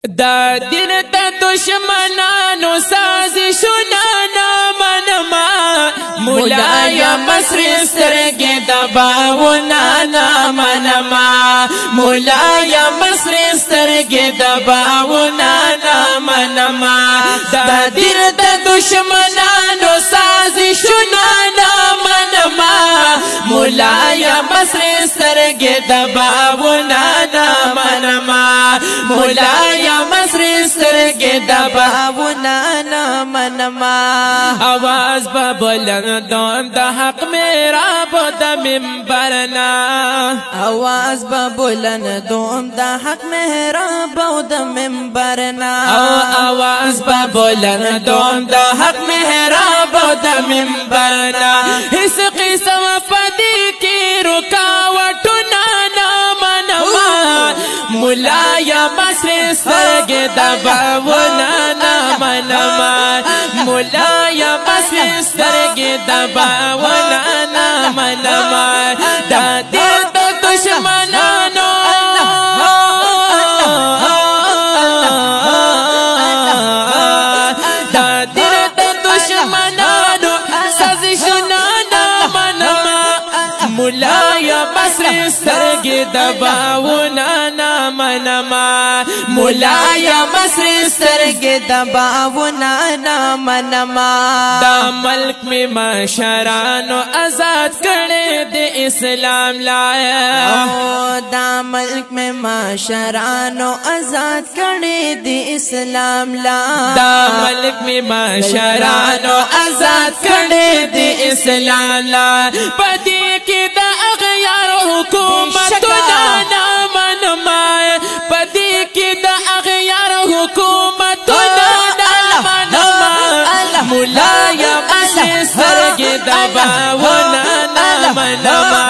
دا دین تا دشمنانو سازشونا نامنما مولایا مصر سترگی دباونا نامنما مولایا مصر سترگی دباونا نامنما دا دین تا دشمنانو سازشونا نامنما مولایا مصر سترگی دباونا نامنما مولایا مصر سترگی دباونا نامنما آواز ببلندم دا حق میرا بود منبرنا آواز ببلندم دا حق میرا بود منبرنا آواز ببلندم دا حق میرا بود منبرنا اس قسم پدی کی رکاوٹنا نامنما مولایا مصر سترگی دباونا نامنما مولایا مصر سترگی دباونا نامنما دا دیر دا دشمنانو دا دیر دا دشمنانو سازشنا نامنما مولایا مصر سترگی دباونا نامنما مولایا مصر سترگی دباونا نامنما دا ملک میں معاشرانو آزاد کرنے دے اسلام لایا دا ملک میں معاشرانو آزاد کرنے دے اسلام لایا دا ملک میں معاشرانو آزاد کرنے دے اسلام لایا پدی کی دا اغیار حکومتنا نامنما پدی کی دا اغیار حکومتنا نامنما مولایا مصر سترگی دباونا نامنما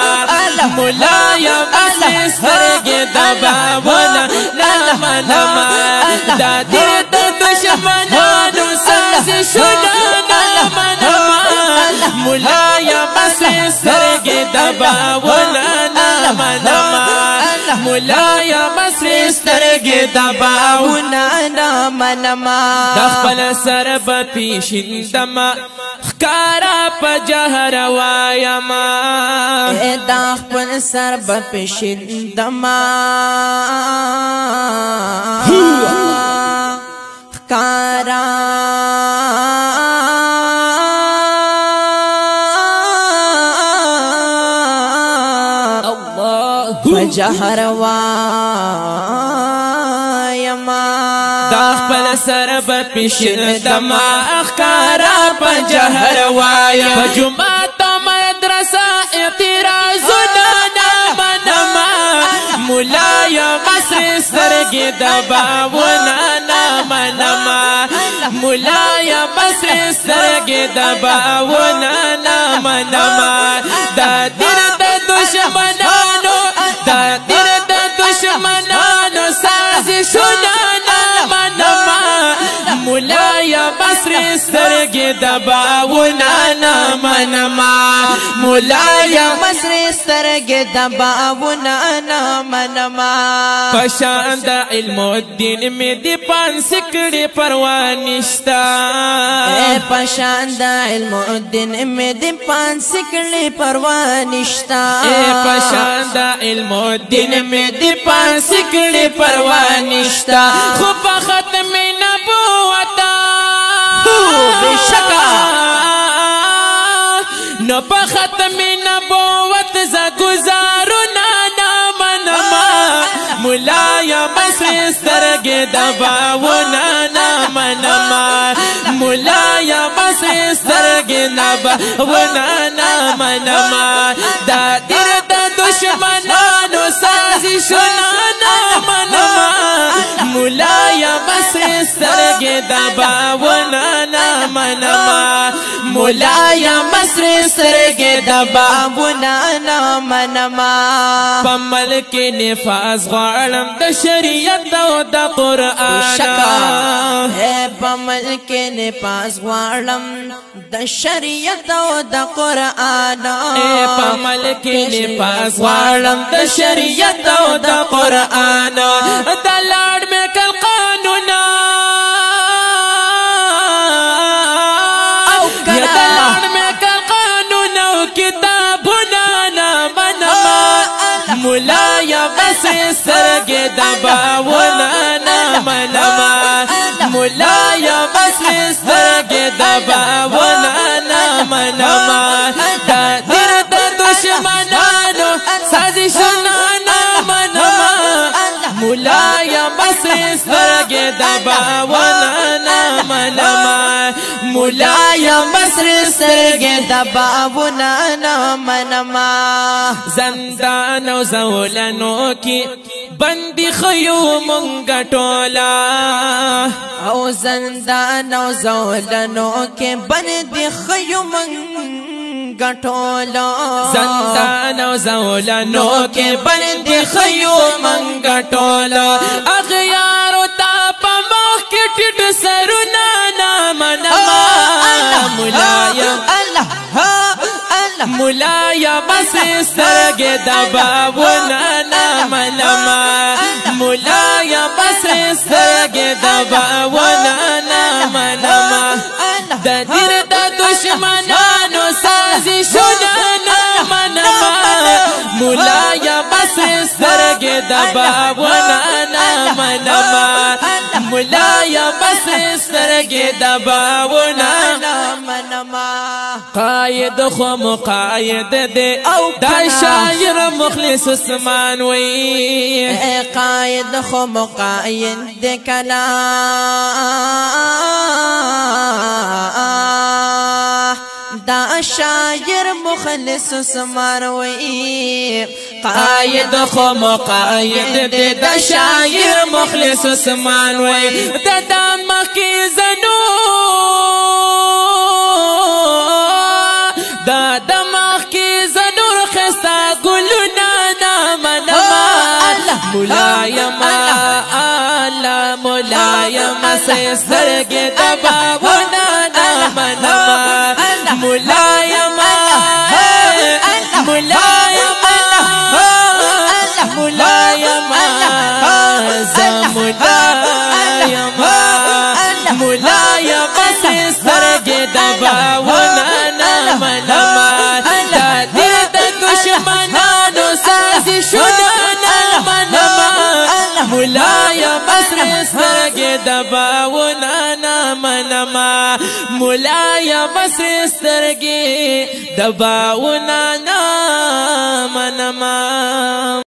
مولایا مصر سترگی دباونا نامنما دا دیر دا دشمنانو سازشونا نامنما مولایا مصر سترگی دباونا نامنما مولایا مصر سترگی دباونا نامنما دخپل سر بپیشندما خکارا پا جہر وایما دخپل سر بپیشندما خکارا جہر وایما دخپل سر بپیشندما اخکارا پا جہر وایا پا جماعت مدرسہ اعتراضنا نامنما مولایا مصر سترگی دباونا نامنما مولایا مصر سترگی دباونا نامنما دا دیر دا دشمنانو دا دیر دا دشمنانو سازشونا نامنما مولایا مصر سترگی دباونا نامنما مولایا مصر سترگی دباونا نامنما پشان دا علم الدین میں دی پان سکڑی پروانشتا پشان دا علم الدین میں دی پان سکڑی پروانشتا پشان دا علم الدین میں دی پان سکڑی پروانشتا خوب ختم نبوتا بے شکا نو پا ختم نبوت ز گزارونا نامنما مولایا مصر سترگی دباونا نامنما مولایا مصر سترگی دباونا نامنما دا دیر دا دشمنانو سازشونا نامنما مولایا مصر سترگی دباونا نامنما مولایا مصر سترگی دباونا نامنما پمل کے نفاذ غالم دا شریعت او دا قرآن پمل کے نفاذ غالم دا شریعت او دا قرآن پمل کے نفاذ غالم دا شریعت او دا قرآن دا لاڑ میں کل قانون دباونا نامنما مولایا بسر سترگی دباونا نامنما دا دیر دا دشمنانو سازشنا نامنما مولایا بسر سترگی دباونا نامنما مولایا بسر سترگی دباونا نامنما زندان او زولنو کی بندی خیو منگا ٹولا او زندان او زولنو کی بندی خیو منگا ٹولا زندان او زولنو کی بندی خیو منگا ٹولا اغیارو تا پا موخ کی ٹٹ سرونا نامنما مولایا مولایا بس سترگی دباونا نامنما مولایا بس سترگی دباونا نامنما دا دیر دا دشمنانو سازشنا نامنما مولایا بس سترگی دباونا نامنما مولایا بس سترگی دباونا نامنما قائد خو مقاید دے دا شاعر مخلص عثمان وی قائد خو مقاید دے کلا دا شاعر مخلص عثمان وی قائد خو مقاید دے دا شاعر مخلص عثمان وی دا دام کی زنو دا دماغ کی زنور خستا گلونا نامنما ملایما آلا ملایما سرگی دباونا نامنما ملایما ملایما ملایما زملایما ملایما سرگی دباونا نامنما دا دیر دا دشمنانو سازشنا نامنما مولایا بسر سترگی دباونا نامنما مولایا بسر سترگی دباونا نامنما